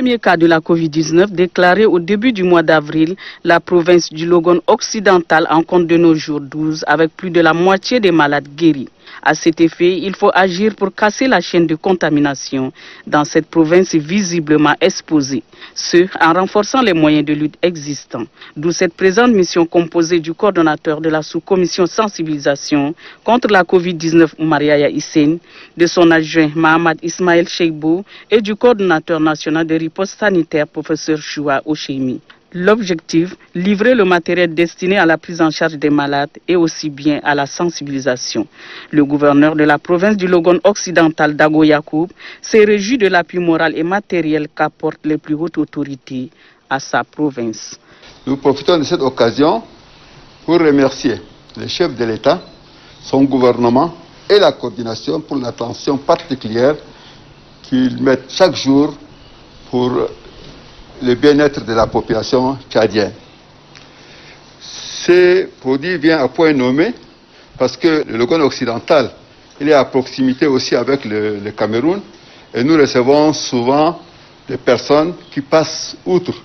premier cas de la Covid-19 déclaré au début du mois d'avril, la province du Logone occidental en compte de nos jours 12 avec plus de la moitié des malades guéris. À cet effet, il faut agir pour casser la chaîne de contamination dans cette province visiblement exposée, ce en renforçant les moyens de lutte existants. D'où cette présente mission composée du coordonnateur de la sous-commission sensibilisation contre la Covid-19 Oumar Hissène, de son adjoint Mahamad Ismaël Cheibou et du coordonnateur national de riposte sanitaire professeur Choua Ocheimi. L'objectif, livrer le matériel destiné à la prise en charge des malades et aussi bien à la sensibilisation. Le gouverneur de la province du Logone occidental, Dago Yacoub, s'est réjoui de l'appui moral et matériel qu'apportent les plus hautes autorités à sa province. Nous profitons de cette occasion pour remercier le chef de l'État, son gouvernement et la coordination pour l'attention particulière qu'ils mettent chaque jour pour le bien-être de la population tchadienne. Ce produit vient à point nommé parce que le Logone occidental, il est à proximité aussi avec le Cameroun et nous recevons souvent des personnes qui passent outre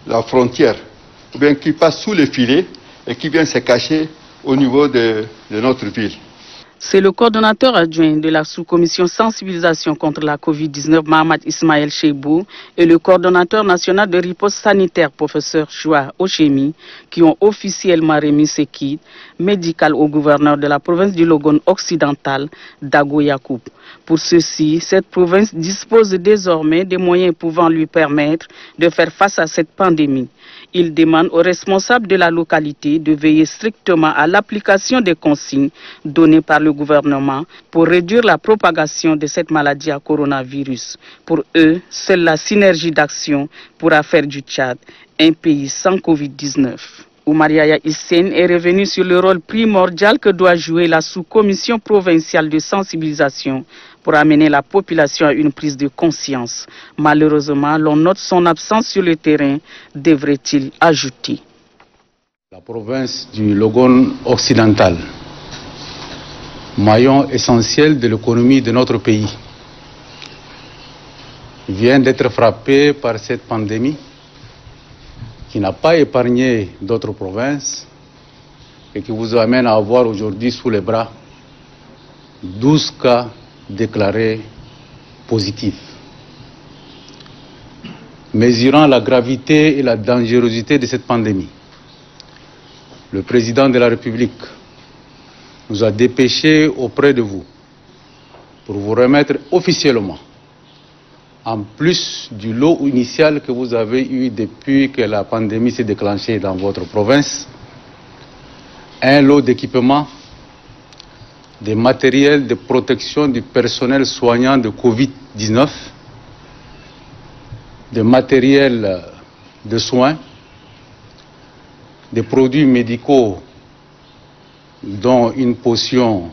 la frontière ou bien qui passent sous les filets et qui viennent se cacher au niveau de notre ville. C'est le coordonnateur adjoint de la sous-commission sensibilisation contre la Covid-19, Mahamad Ismaël Cheibou, et le coordonnateur national de riposte sanitaire, professeur Choua Ocheimi, qui ont officiellement remis ce kit médical au gouverneur de la province du Logone occidental, Dago Yacoub. Pour ceci, cette province dispose désormais des moyens pouvant lui permettre de faire face à cette pandémie. Il demande aux responsables de la localité de veiller strictement à l'application des consignes données par le gouvernement pour réduire la propagation de cette maladie à coronavirus. Pour eux, seule la synergie d'action pourra faire du Tchad un pays sans Covid-19. Oumar Hissène est revenu sur le rôle primordial que doit jouer la sous-commission provinciale de sensibilisation pour amener la population à une prise de conscience. Malheureusement, l'on note son absence sur le terrain, devrait-il ajouter. La province du Logone occidental, maillon essentiel de l'économie de notre pays, vient d'être frappée par cette pandémie qui n'a pas épargné d'autres provinces et qui vous amène à avoir aujourd'hui sous les bras 12 cas déclarés positifs. Mesurant la gravité et la dangerosité de cette pandémie, le président de la République nous a dépêchés auprès de vous pour vous remettre officiellement, en plus du lot initial que vous avez eu depuis que la pandémie s'est déclenchée dans votre province, un lot d'équipements, des matériels de protection du personnel soignant de Covid-19, des matériels de soins, des produits médicaux dont une potion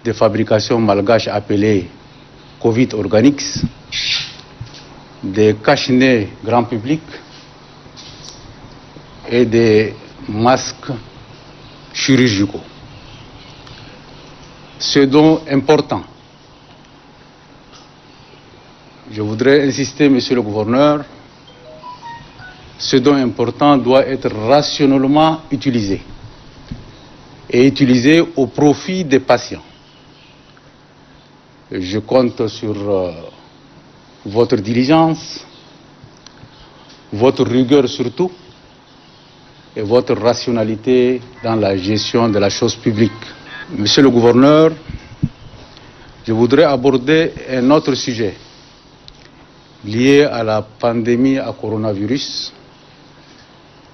de fabrication malgache appelée Covid Organics, des cache-nez grand public et des masques chirurgicaux. Ce dont important, je voudrais insister, monsieur le gouverneur, ce dont important doit être rationnellement utilisé et utilisé au profit des patients. Je compte sur votre diligence, votre rigueur surtout, et votre rationalité dans la gestion de la chose publique. Monsieur le gouverneur, je voudrais aborder un autre sujet lié à la pandémie à coronavirus.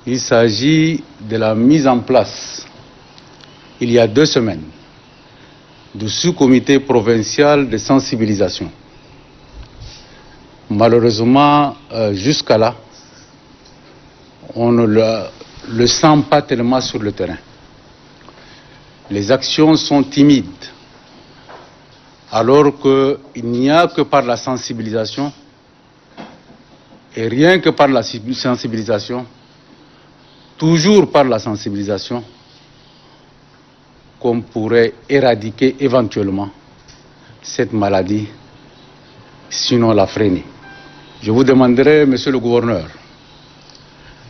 Il s'agit de la mise en place, il y a 2 semaines, du sous-comité provincial de sensibilisation. Malheureusement, jusqu'à là, on ne le sent pas tellement sur le terrain. Les actions sont timides, alors qu'il n'y a que par la sensibilisation, et rien que par la sensibilisation, toujours par la sensibilisation, qu'on pourrait éradiquer éventuellement cette maladie, sinon la freiner. Je vous demanderai, monsieur le gouverneur,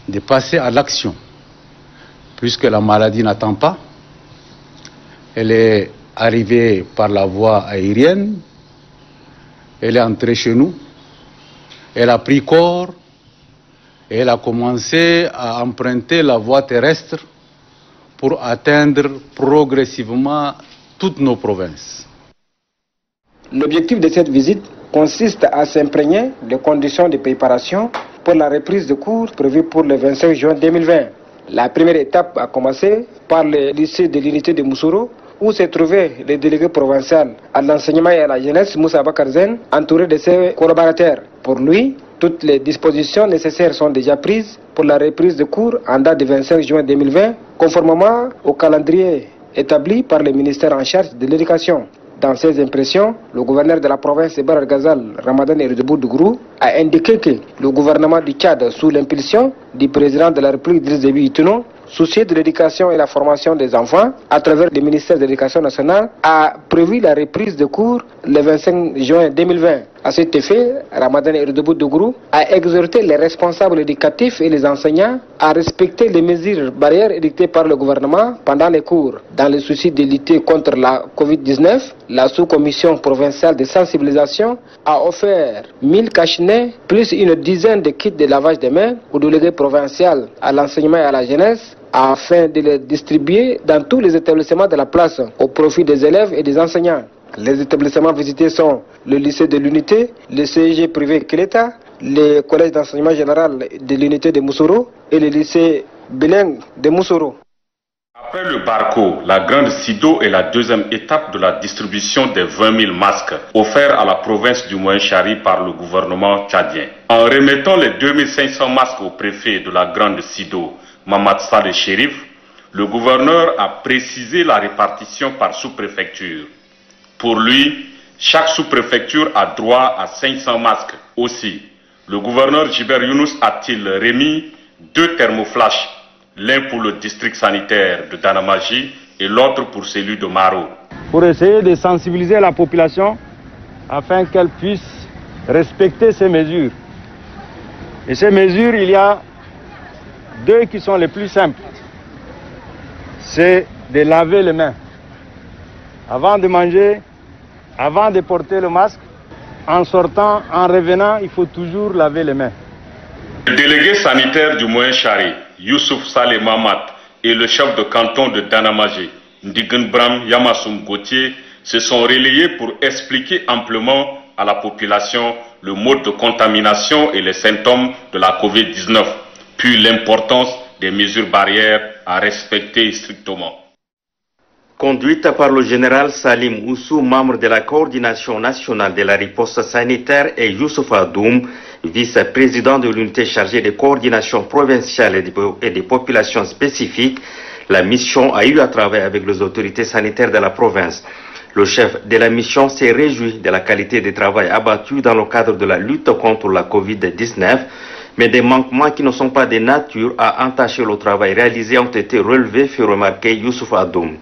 de passer à l'action, puisque la maladie n'attend pas. Elle est arrivée par la voie aérienne, elle est entrée chez nous, elle a pris corps et elle a commencé à emprunter la voie terrestre pour atteindre progressivement toutes nos provinces. L'objectif de cette visite consiste à s'imprégner des conditions de préparation pour la reprise de cours prévue pour le 25 juin 2020. La première étape a commencé par le lycée de l'unité de Moussoro, où se trouvait le délégué provincial à l'enseignement et à la jeunesse, Moussa Bakarzen, entouré de ses collaborateurs. Pour lui, toutes les dispositions nécessaires sont déjà prises pour la reprise de cours en date du 25 juin 2020, conformément au calendrier établi par le ministère en charge de l'éducation. Dans ses impressions, le gouverneur de la province de Bahr Ghazal, Ramadan Eridebou Dougrou, a indiqué que le gouvernement du Tchad, sous l'impulsion du président de la République Driss Déby Itno, soucieux de l'éducation et la formation des enfants, à travers le ministère de l'Éducation nationale, a prévu la reprise de cours le 25 juin 2020. À cet effet, Ramadan Eridebou Dougrou a exhorté les responsables éducatifs et les enseignants à respecter les mesures barrières édictées par le gouvernement pendant les cours. Dans le souci de lutter contre la Covid-19, la sous-commission provinciale de sensibilisation a offert 1000 cache-nez plus une dizaine de kits de lavage des mains au délégué provincial à l'enseignement et à la jeunesse, afin de les distribuer dans tous les établissements de la place au profit des élèves et des enseignants. Les établissements visités sont le lycée de l'unité, le CEG privé Keleta, le collège d'enseignement général de l'unité de Moussoro et le lycée bilingue de Moussoro. Après le Barco, la grande SIDO est la deuxième étape de la distribution des 20 000 masques offerts à la province du Moyen-Chari par le gouvernement tchadien. En remettant les 2500 masques au préfet de la grande SIDO, Mamad Saleh Chérif, le gouverneur a précisé la répartition par sous-préfecture. Pour lui, chaque sous-préfecture a droit à 500 masques. Aussi, le gouverneur Djiber Younous a-t-il remis 2 thermoflash, l'un pour le district sanitaire de Danamaji et l'autre pour celui de Maro. Pour essayer de sensibiliser la population afin qu'elle puisse respecter ces mesures. Et ces mesures, il y a 2 qui sont les plus simples. C'est de laver les mains. Avant de manger, avant de porter le masque, en sortant, en revenant, il faut toujours laver les mains. Le délégué sanitaire du Moyen-Chari, Youssouf Saleh Mamad, et le chef de canton de Danamaji, Ndigenbram Yamassoum Gauthier, se sont relayés pour expliquer amplement à la population le mode de contamination et les symptômes de la Covid-19, puis l'importance des mesures barrières à respecter strictement. Conduite par le général Salim Oussou, membre de la coordination nationale de la riposte sanitaire, et Youssouf Adoum, vice-président de l'unité chargée de coordination provinciale et des populations spécifiques, la mission a eu à travailler avec les autorités sanitaires de la province. Le chef de la mission s'est réjoui de la qualité du travail abattu dans le cadre de la lutte contre la Covid-19, mais des manquements qui ne sont pas de nature à entacher le travail réalisé ont été relevés, fait remarquer Youssouf Adoum.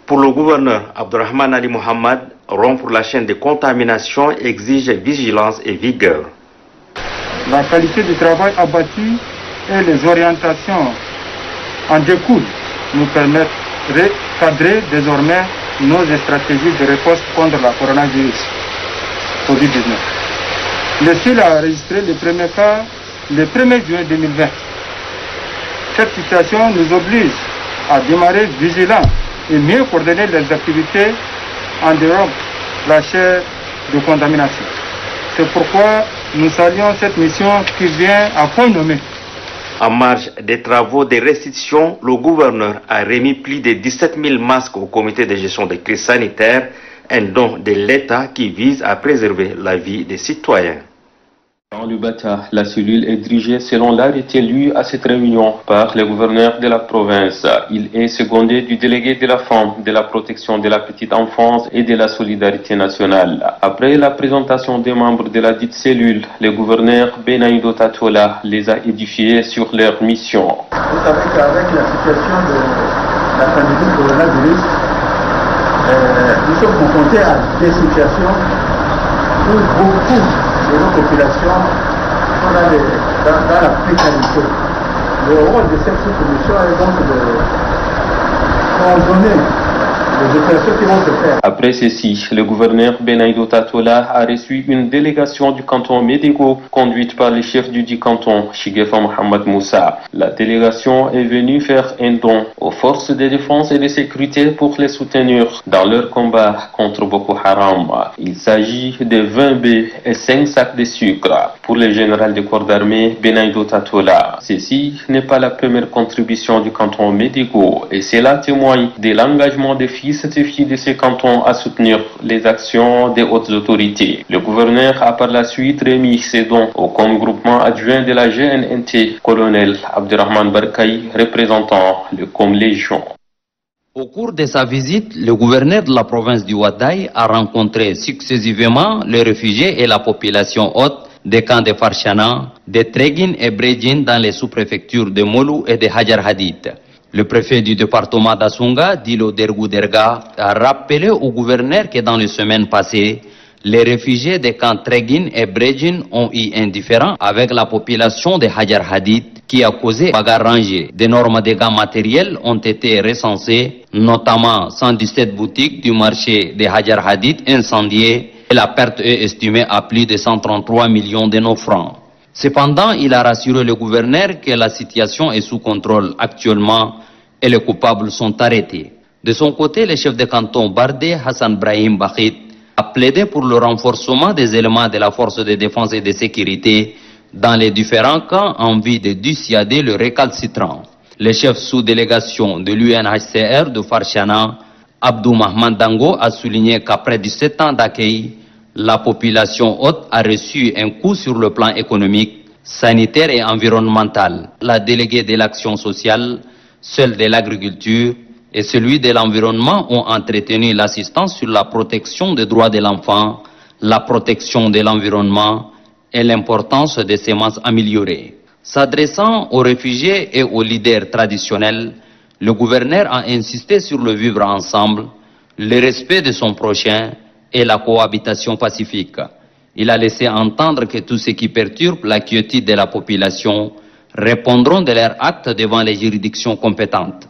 Pour le gouverneur Abdurrahman Ali Mohamed, rompre la chaîne de contamination exige vigilance et vigueur. La qualité du travail abattu et les orientations en découlent nous permettent de cadrer désormais nos stratégies de réponse contre la coronavirus Covid-19. Le SIL a enregistré le premier cas le 1er juin 2020. Cette situation nous oblige à démarrer vigilants et mieux coordonner les activités en dehors de la chaîne de contamination. C'est pourquoi nous saluons cette mission qui vient à point nommé. En marge des travaux de restitution, le gouverneur a remis plus de 17 000 masques au comité de gestion des crises sanitaires, un don de l'État qui vise à préserver la vie des citoyens. Dans le Bata, la cellule est dirigée selon l'arrêté lu à cette réunion par le gouverneur de la province. Il est secondé du délégué de la femme, de la protection de la petite enfance et de la solidarité nationale. Après la présentation des membres de la dite cellule, le gouverneur Benaïdo Tatola les a édifiés sur leur mission. Vous savez qu'avec la situation de la pandémie coronavirus, nous sommes confrontés à des situations où beaucoup de nos populations sont dans la précarité. Le rôle de cette sous-commission est donc de coordonner les opérations qui vont se faire. Après ceci, le gouverneur Benaïdo Tatola a reçu une délégation du canton Médégo conduite par le chef du dit canton, Shigefa Mohamed Moussa. La délégation est venue faire un don aux forces de défense et de sécurité pour les soutenir dans leur combat contre Boko Haram. Il s'agit de 20 baies et 5 sacs de sucre pour le général de corps d'armée Benaïdo Tatola. Ceci n'est pas la première contribution du canton Médégo et cela témoigne de l'engagement des fils et filles de ces cantons à soutenir les actions des hautes autorités. Le gouverneur a par la suite remis ses dons au groupement adjoint de la GNNT, colonel Abderrahman Barkaï, représentant le Légion. Au cours de sa visite, le gouverneur de la province du Ouaddaï a rencontré successivement les réfugiés et la population haute des camps de Farchana, de Tréguine et Bredjin dans les sous-préfectures de Molou et de Hajar Hadith. Le préfet du département d'Assunga, Dilo Dergou-Derga, a rappelé au gouverneur que dans les semaines passées, les réfugiés des camps Tréguine et Bredjin ont eu un différend avec la population de Hajar Hadith qui a causé bagarre rangée. D'énormes dégâts matériels ont été recensés, notamment 117 boutiques du marché de Hajar Hadith incendiées et la perte est estimée à plus de 133 millions de nos francs. Cependant, il a rassuré le gouverneur que la situation est sous contrôle actuellement et les coupables sont arrêtés. De son côté, le chef de canton Bardé, Hassan Brahim Bakhit, a plaidé pour le renforcement des éléments de la force de défense et de sécurité dans les différents camps en vue de dissuader le récalcitrant. Le chef sous-délégation de l'UNHCR de Farchana, Abdou Mahman Dango, a souligné qu'après 17 ans d'accueil, la population haute a reçu un coup sur le plan économique, sanitaire et environnemental. La déléguée de l'action sociale, celle de l'agriculture et celui de l'environnement ont entretenu l'assistance sur la protection des droits de l'enfant, la protection de l'environnement et l'importance des semences améliorées. S'adressant aux réfugiés et aux leaders traditionnels, le gouverneur a insisté sur le vivre ensemble, le respect de son prochain et la cohabitation pacifique. Il a laissé entendre que tous ceux qui perturbent la quiétude de la population répondront de leurs actes devant les juridictions compétentes.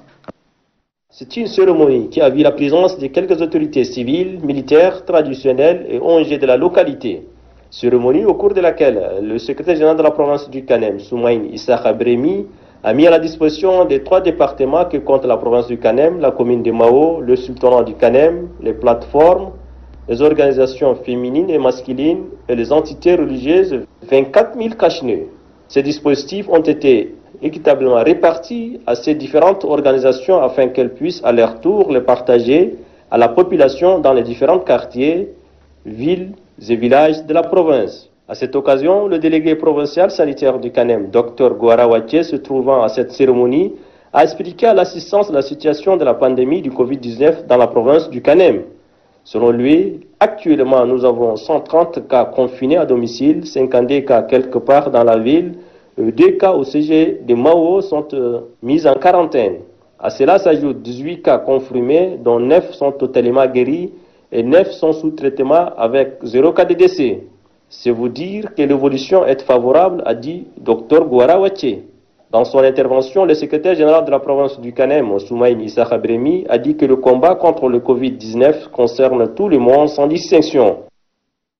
C'est une cérémonie qui a vu la présence de quelques autorités civiles, militaires, traditionnelles et ONG de la localité. Cérémonie au cours de laquelle le secrétaire général de la province du Kanem, Soumaïn Issakha Bremi, a mis à la disposition des 3 départements que compte la province du Kanem, la commune de Mao, le sultanat du Kanem, les plateformes, les organisations féminines et masculines et les entités religieuses, 24 000 cache-nez. Ces dispositifs ont été équitablement répartis à ces différentes organisations afin qu'elles puissent à leur tour les partager à la population dans les différents quartiers, villes et villages de la province. À cette occasion, le délégué provincial sanitaire du Kanem, Dr Gouara Waché, se trouvant à cette cérémonie, a expliqué à l'assistance la situation de la pandémie du Covid-19 dans la province du Kanem. Selon lui, actuellement, nous avons 130 cas confinés à domicile, 52 cas quelque part dans la ville, 2 cas au CG de Mao sont mis en quarantaine. À cela s'ajoutent 18 cas confirmés, dont 9 sont totalement guéris et 9 sont sous traitement avec 0 cas de décès. C'est vous dire que l'évolution est favorable, a dit Dr Gouara Waché. Dans son intervention, le secrétaire général de la province du Kanem, Soumaïn Issakha Bremi, a dit que le combat contre le Covid-19 concerne tout le monde sans distinction.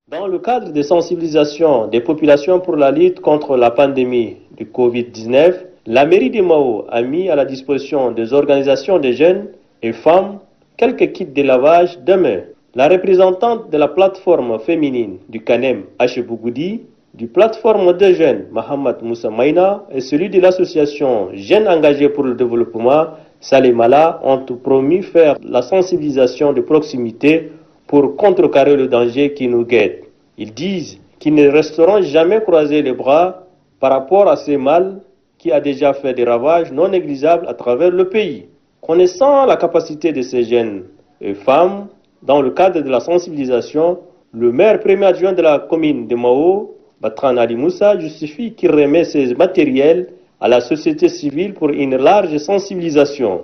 Dans le cadre de sensibilisation des populations pour la lutte contre la pandémie du Covid-19, la mairie de Mao a mis à la disposition des organisations de jeunes et femmes quelques kits de lavage de mains. La représentante de la plateforme féminine du Kanem, H. Bougoudi, du plateforme de jeunes, Mohamed Moussa Maïna, et celui de l'association Jeunes engagés pour le développement, Salimala, ont promis faire la sensibilisation de proximité pour contrecarrer le danger qui nous guette. Ils disent qu'ils ne resteront jamais croisés les bras par rapport à ce mal qui a déjà fait des ravages non négligeables à travers le pays. Connaissant la capacité de ces jeunes et femmes, dans le cadre de la sensibilisation, le maire premier adjoint de la commune de Mao, Batran Ali Moussa, justifie qu'il remet ces matériels à la société civile pour une large sensibilisation.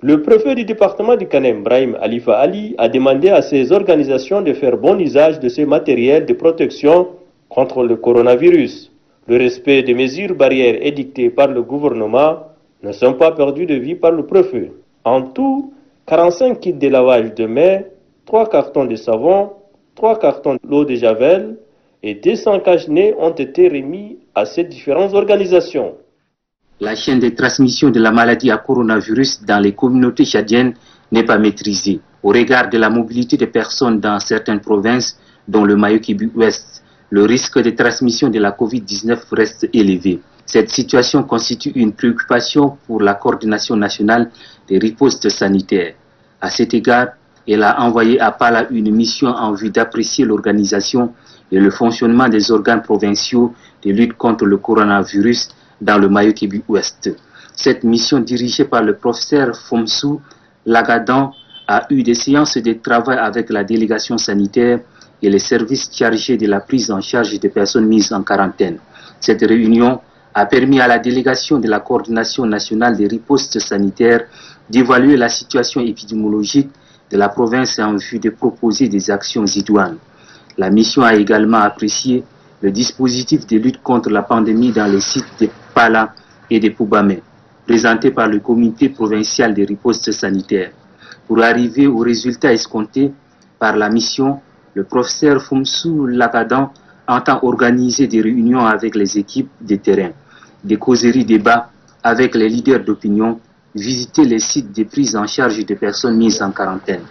Le préfet du département du Kanem, Brahim Alifa Ali, a demandé à ces organisations de faire bon usage de ces matériels de protection contre le coronavirus. Le respect des mesures barrières édictées par le gouvernement ne sont pas perdus de vue par le préfet. En tout, 45 kits de lavage de mains, 3 cartons de savon, 3 cartons d'eau de javel et 200 cache-nez ont été remis à ces différentes organisations. La chaîne de transmission de la maladie à coronavirus dans les communautés tchadiennes n'est pas maîtrisée. Au regard de la mobilité des personnes dans certaines provinces, dont le Mayo-Kébu-Ouest, le risque de transmission de la Covid-19 reste élevé. Cette situation constitue une préoccupation pour la coordination nationale des ripostes sanitaires. À cet égard, elle a envoyé à Pala une mission en vue d'apprécier l'organisation et le fonctionnement des organes provinciaux de lutte contre le coronavirus dans le Mayo-Kébu-Ouest. Cette mission dirigée par le professeur Fomsou Lagadan a eu des séances de travail avec la délégation sanitaire et les services chargés de la prise en charge des personnes mises en quarantaine. Cette réunion a permis à la délégation de la coordination nationale des ripostes sanitaires d'évaluer la situation épidémiologique de la province en vue de proposer des actions idoines. La mission a également apprécié le dispositif de lutte contre la pandémie dans les sites de Pala et de Poubamé, présenté par le comité provincial des ripostes sanitaires. Pour arriver aux résultats escomptés par la mission, le professeur Fomsou Lagadan entend organiser des réunions avec les équipes de terrain, des causeries débats avec les leaders d'opinion, visiter les sites de prise en charge des personnes mises en quarantaine.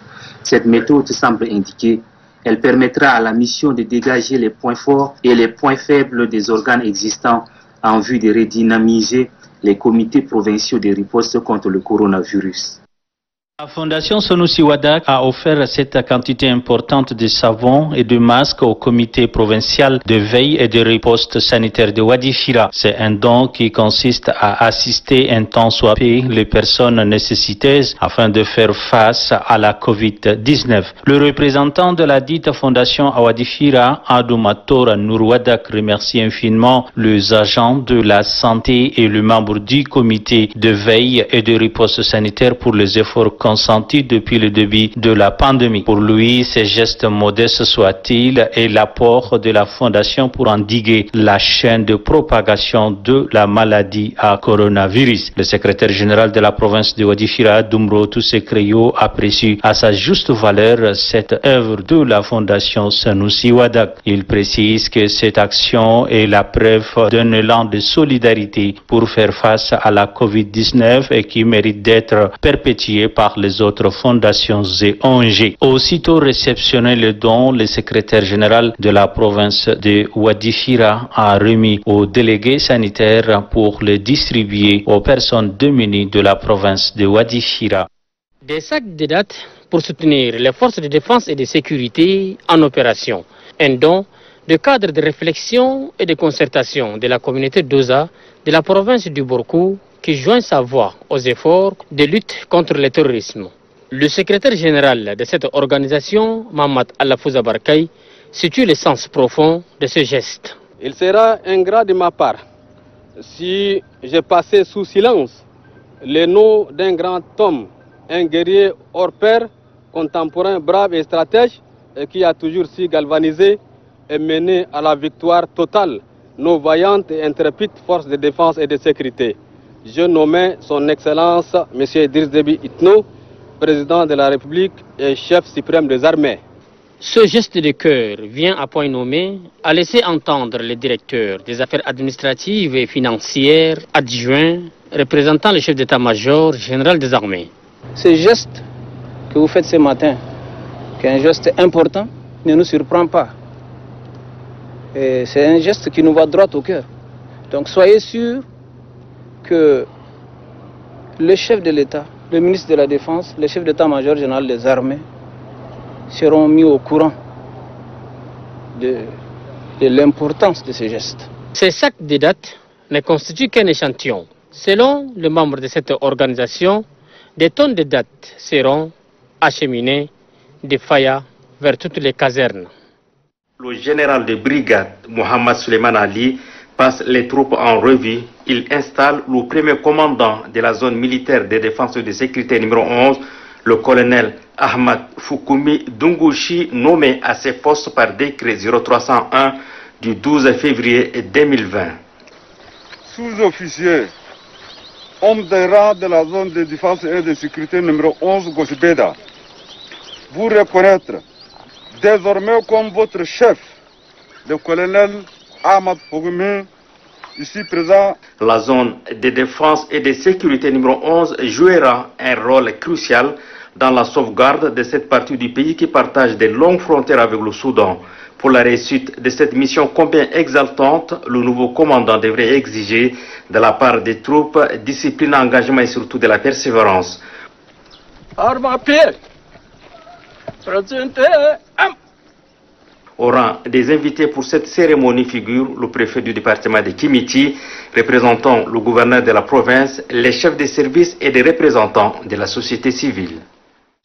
Cette méthode semble indiquer elle permettra à la mission de dégager les points forts et les points faibles des organes existants en vue de redynamiser les comités provinciaux de riposte contre le coronavirus. La Fondation Sanusi Wadak a offert cette quantité importante de savon et de masques au comité provincial de veille et de riposte sanitaire de Wadifira. C'est un don qui consiste à assister un temps soit peu les personnes nécessiteuses afin de faire face à la Covid-19. Le représentant de la dite fondation à Wadifira, Adoumatora Nourwadak, remercie infiniment les agents de la santé et les membres du comité de veille et de riposte sanitaire pour les efforts consenti depuis le début de la pandémie. Pour lui, ces gestes modestes soient-ils et l'apport de la Fondation pour endiguer la chaîne de propagation de la maladie à coronavirus. Le secrétaire général de la province de Wadifira, Dumro Tousekreyo, apprécie à sa juste valeur cette œuvre de la Fondation Sanusi Wadak. Il précise que cette action est la preuve d'un élan de solidarité pour faire face à la Covid-19 et qui mérite d'être perpétué par les autres fondations et ONG. Aussitôt réceptionné le don, le secrétaire général de la province de Wadifira a remis aux délégués sanitaires pour le distribuer aux personnes démunies de la province de Wadifira. Des sacs de dates pour soutenir les forces de défense et de sécurité en opération. Un don de cadre de réflexion et de concertation de la communauté d'Oza de la province du Borkou qui joint sa voix aux efforts de lutte contre le terrorisme. Le secrétaire général de cette organisation, Mamad Alafouza Barkay, situe le sens profond de ce geste. Il sera ingrat de ma part si j'ai passé sous silence le nom d'un grand homme, un guerrier hors pair, contemporain, brave et stratège, et qui a toujours su galvaniser et mener à la victoire totale nos vaillantes et intrépides forces de défense et de sécurité. Je nommais son Excellence M. Idriss Déby Itno, président de la République et chef suprême des armées. Ce geste de cœur vient à point nommé à laisser entendre le directeur des affaires administratives et financières adjoint représentant le chef d'état-major général des armées. Ce geste que vous faites ce matin, qui est un geste important, ne nous surprend pas. C'est un geste qui nous va droit au cœur. Donc soyez sûrs que le chef de l'État, le ministre de la Défense, le chef d'état-major général des armées seront mis au courant de l'importance de ce geste. Ces sacs de dates ne constituent qu'un échantillon. Selon les membres de cette organisation, des tonnes de dates seront acheminées de Faya vers toutes les casernes. Le général de brigade, Mohamed Suleiman Ali, passe les troupes en revue. Il installe le premier commandant de la zone militaire de défense et de sécurité numéro 11, le colonel Ahmad Foukoumi Dungouchi, nommé à ses postes par décret 0301 du 12 février 2020. sous-officier, homme de rang de la zone de défense et de sécurité numéro 11 Gosbeda, vous reconnaître désormais comme votre chef, le colonel Ahmad Pogumi, ici présent. La zone de défense et de sécurité numéro 11 jouera un rôle crucial dans la sauvegarde de cette partie du pays qui partage de longues frontières avec le Soudan. Pour la réussite de cette mission combien exaltante, le nouveau commandant devrait exiger de la part des troupes discipline, engagement et surtout de la persévérance. Arme à pied. Au rang des invités pour cette cérémonie figure le préfet du département de Kimiti, représentant le gouverneur de la province, les chefs de service et des représentants de la société civile.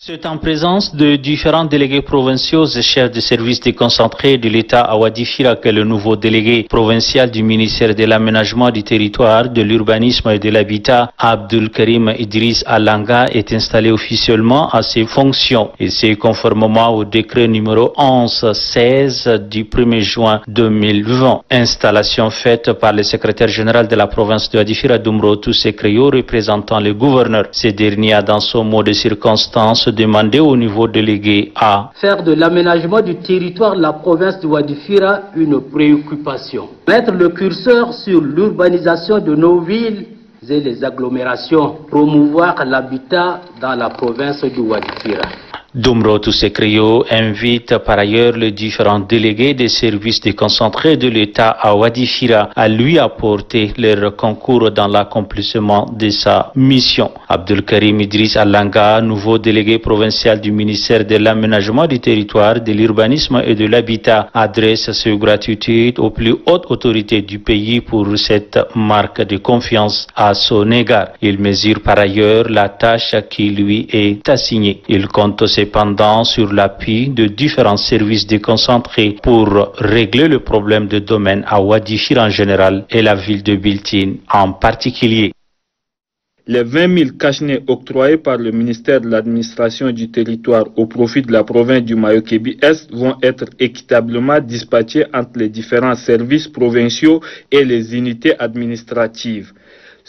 C'est en présence de différents délégués provinciaux et chefs de service déconcentrés de l'État à Wadifira que le nouveau délégué provincial du ministère de l'aménagement du territoire, de l'urbanisme et de l'habitat, Abdul Karim Idriss Alanga, est installé officiellement à ses fonctions. Et c'est conformément au décret numéro 11-16 du 1er juin 2020. Installation faite par le secrétaire général de la province de Wadifira, Dumro Tousekreyo, représentant le gouverneur. Ce dernier a dans son mot de circonstance demander au niveau délégué à faire de l'aménagement du territoire de la province de Wadifira une préoccupation. Mettre le curseur sur l'urbanisation de nos villes et les agglomérations. Promouvoir l'habitat dans la province de Wadifira. Dumro Tousekreyo invite par ailleurs les différents délégués des services déconcentrés de l'État à Wadifira à lui apporter leur concours dans l'accomplissement de sa mission. Abdul Karim Idriss Alanga, nouveau délégué provincial du ministère de l'aménagement du territoire, de l'urbanisme et de l'habitat, adresse ses gratitudes aux plus hautes autorités du pays pour cette marque de confiance à son égard. Il mesure par ailleurs la tâche qui lui est assignée. Il compte cependant sur l'appui de différents services déconcentrés pour régler le problème de domaine à Wadifira en général et la ville de Biltine en particulier. Les 20 000 cachenets octroyés par le ministère de l'administration du territoire au profit de la province du Mayo-Kébi-Est vont être équitablement dispatchés entre les différents services provinciaux et les unités administratives.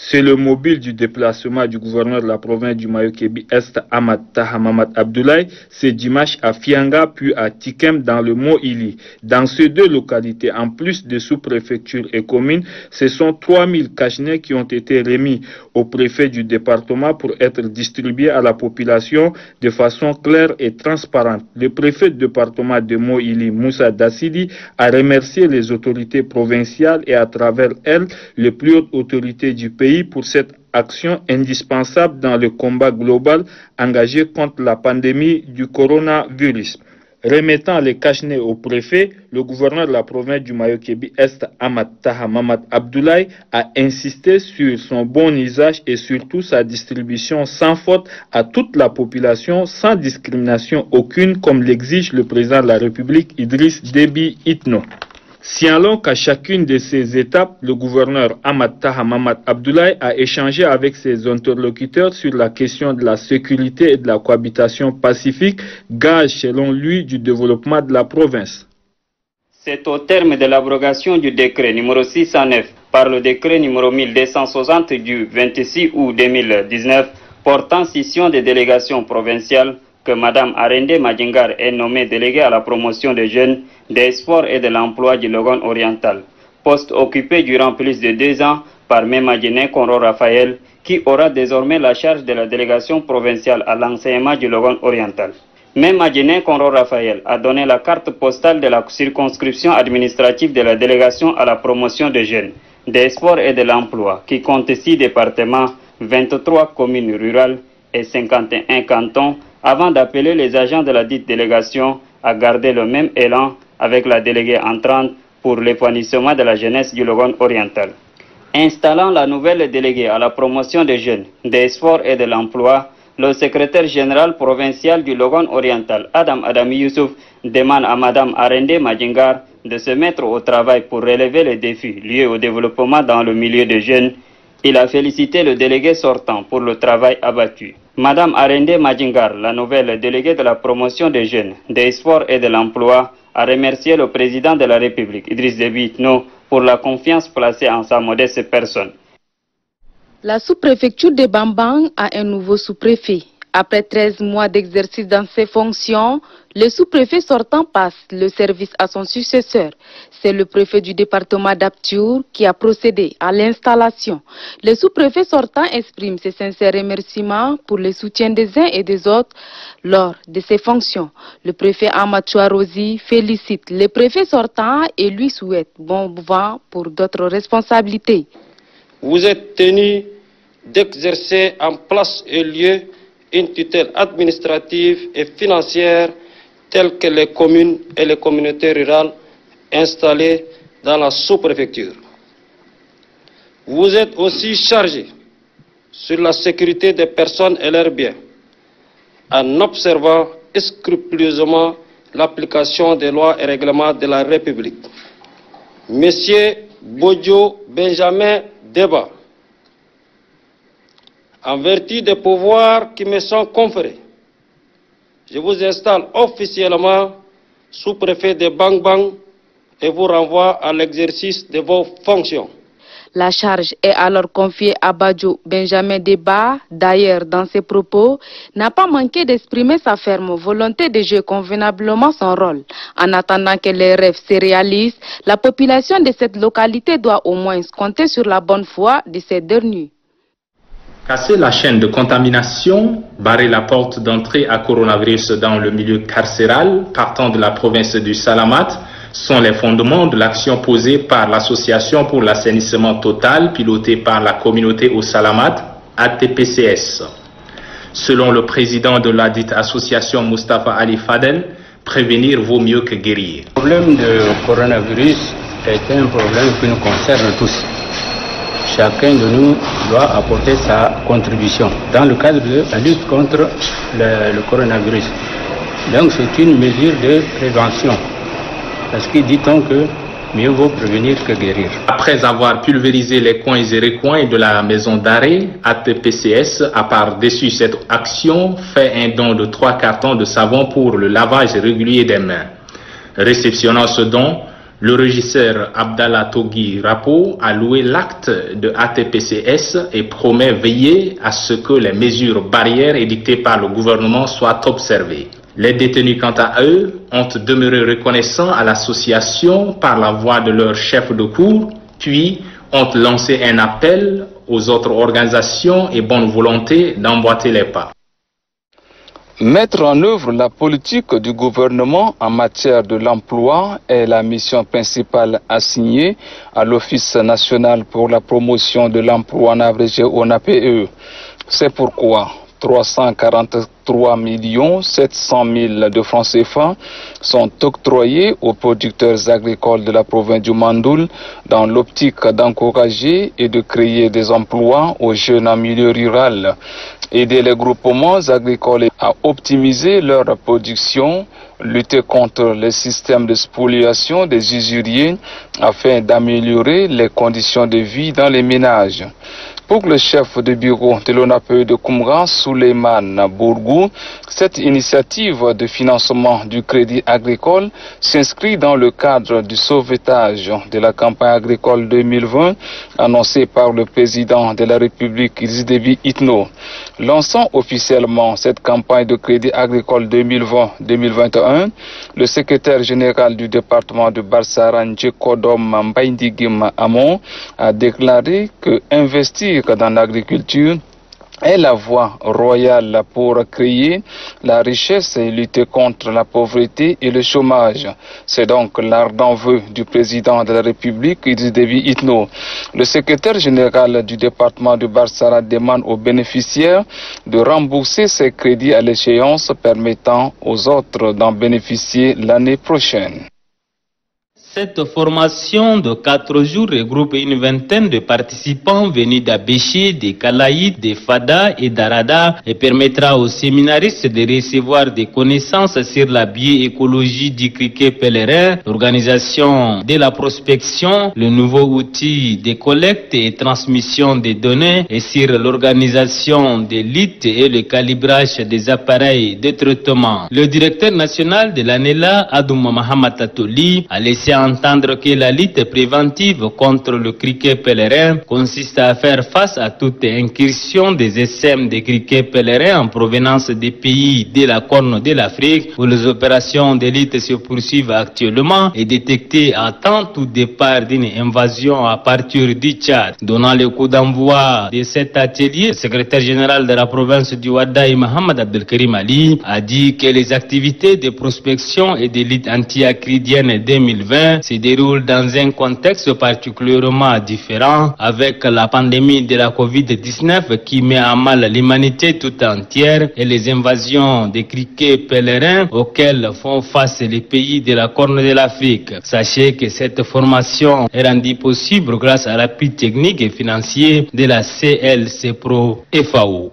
C'est le mobile du déplacement du gouverneur de la province du Mayo-Kébi-Est, Ahmad Taha Mamad Abdoulaye, ce dimanche à Fianga puis à Tikem dans le Mont Ili. Dans ces deux localités, en plus de sous-préfectures et communes, ce sont 3000 cachenets qui ont été remis au préfet du département pour être distribués à la population de façon claire et transparente. Le préfet du département de Mont Ili, Moussa Dassidi, a remercié les autorités provinciales et à travers elles, les plus hautes autorités du pays pour cette action indispensable dans le combat global engagé contre la pandémie du coronavirus. Remettant les cachenets au préfet, le gouverneur de la province du Mayo-Kébi-Est, Ahmad Taha Mamad Abdoulaye, a insisté sur son bon usage et surtout sa distribution sans faute à toute la population sans discrimination aucune comme l'exige le président de la République Idriss Déby Itno. Signalons qu'à chacune de ces étapes, le gouverneur Ahmad Taha Mamad Abdoulaye a échangé avec ses interlocuteurs sur la question de la sécurité et de la cohabitation pacifique, gage selon lui du développement de la province. C'est au terme de l'abrogation du décret numéro 609 par le décret numéro 1260 du 26 août 2019 portant scission des délégations provinciales que Mme Arendé Madjingar est nommée déléguée à la promotion des jeunes, des sports et de l'emploi du Logon oriental. Poste occupé durant plus de 2 ans par Mémadjine Konro Raphaël, qui aura désormais la charge de la délégation provinciale à l'enseignement du Logon oriental. Mémadjine Konro Raphaël a donné la carte postale de la circonscription administrative de la délégation à la promotion des jeunes, des sports et de l'emploi, qui compte 6 départements, 23 communes rurales et 51 cantons, avant d'appeler les agents de la dite délégation à garder le même élan avec la déléguée entrante pour l'épanouissement de la jeunesse du Logon oriental. Installant la nouvelle déléguée à la promotion des jeunes, des sports et de l'emploi, le secrétaire général provincial du Logon oriental, Adam Adami Youssouf, demande à Mme Arendé Madjingar de se mettre au travail pour relever les défis liés au développement dans le milieu des jeunes. Il a félicité le délégué sortant pour le travail abattu. Mme Arendé Madjingar, la nouvelle déléguée de la promotion des jeunes, des sports et de l'emploi, a remercié le président de la République, Idriss Déby Itno, pour la confiance placée en sa modeste personne. La sous-préfecture de Bambang a un nouveau sous-préfet. Après 13 mois d'exercice dans ses fonctions, le sous-préfet sortant passe le service à son successeur. C'est le préfet du département d'Aptur qui a procédé à l'installation. Le sous-préfet sortant exprime ses sincères remerciements pour le soutien des uns et des autres lors de ses fonctions. Le préfet Amadou Rosi félicite le préfet sortant et lui souhaite bon vent pour d'autres responsabilités. Vous êtes tenu d'exercer en place et lieu une tutelle administrative et financière telle que les communes et les communautés rurales installées dans la sous-préfecture. Vous êtes aussi chargé sur la sécurité des personnes et leurs biens en observant scrupuleusement l'application des lois et règlements de la République. Monsieur Bodjo Benjamin Deba, en vertu des pouvoirs qui me sont conférés, je vous installe officiellement sous-préfet de Bang Bang et vous renvoie à l'exercice de vos fonctions. La charge est alors confiée à Badjo Benjamin Deba. D'ailleurs, dans ses propos, n'a pas manqué d'exprimer sa ferme volonté de jouer convenablement son rôle. En attendant que les rêves se réalisent, la population de cette localité doit au moins compter sur la bonne foi de ces derniers. Casser la chaîne de contamination, barrer la porte d'entrée à coronavirus dans le milieu carcéral partant de la province du Salamat sont les fondements de l'action posée par l'Association pour l'assainissement total pilotée par la communauté au Salamat, ATPCS. Selon le président de la dite association, Mustafa Ali Fadel, prévenir vaut mieux que guérir. Le problème du coronavirus est un problème qui nous concerne tous. Chacun de nous doit apporter sa contribution dans le cadre de la lutte contre le coronavirus. Donc c'est une mesure de prévention. Parce que dit-on que mieux vaut prévenir que guérir. Après avoir pulvérisé les coins et recoins de la maison d'arrêt, ATPCS a par-dessus cette action fait un don de 3 cartons de savon pour le lavage régulier des mains. Réceptionnant ce don, le régisseur Abdallah Togui Rapo a loué l'acte de ATPCS et promet veiller à ce que les mesures barrières édictées par le gouvernement soient observées. Les détenus, quant à eux, ont demeuré reconnaissants à l'association par la voix de leur chef de cour, puis ont lancé un appel aux autres organisations et bonne volonté d'emboîter les pas. Mettre en œuvre la politique du gouvernement en matière de l'emploi est la mission principale assignée à l'Office national pour la promotion de l'emploi en abrégé ONAPE. C'est pourquoi 343 700 000 de francs CFA sont octroyés aux producteurs agricoles de la province du Mandoul dans l'optique d'encourager et de créer des emplois aux jeunes en milieu rural. Aider les groupements agricoles à optimiser leur production, lutter contre les systèmes de spoliation des usuriers afin d'améliorer les conditions de vie dans les ménages. Pour le chef de bureau de l'ONAPE de Koumra, Souleymane Bourgou, cette initiative de financement du crédit agricole s'inscrit dans le cadre du sauvetage de la campagne agricole 2020 annoncée par le président de la République, Idriss Déby Itno. Lançant officiellement cette campagne de crédit agricole 2020-2021, le secrétaire général du département de Barsaran, Djekodom Mbaindigim Amon, a déclaré que investir dans l'agriculture est la voie royale pour créer la richesse et lutter contre la pauvreté et le chômage. C'est donc l'ardent vœu du président de la République, Idriss Déby Itno. Le secrétaire général du département de Barsara demande aux bénéficiaires de rembourser ces crédits à l'échéance, permettant aux autres d'en bénéficier l'année prochaine. Cette formation de 4 jours regroupe une vingtaine de participants venus d'Abéché, de Kalaïd, de Fada et d'Arada et permettra aux séminaristes de recevoir des connaissances sur la bioécologie du criquet pèlerin, l'organisation de la prospection, le nouveau outil de collecte et transmission des données et sur l'organisation des luttes et le calibrage des appareils de traitement. Le directeur national de l'ANELA, Adouma Mahamat Atoli, a laissé entendre que la lutte préventive contre le criquet pèlerin consiste à faire face à toute incursion des SM des criquets pèlerins en provenance des pays de la Corne de l'Afrique où les opérations de lutte se poursuivent actuellement et détecter à temps tout départ d'une invasion à partir du Tchad. Donnant le coup d'envoi de cet atelier, le secrétaire général de la province du Wadaï, Mohamed Abdelkarim Ali, a dit que les activités de prospection et de lutte anti-acridienne 2020 se déroulent dans un contexte particulièrement différent avec la pandémie de la Covid-19 qui met à mal l'humanité tout entière et les invasions des criquets pèlerins auxquelles font face les pays de la Corne de l'Afrique. Sachez que cette formation est rendue possible grâce à l'appui technique et financier de la CLC Pro FAO.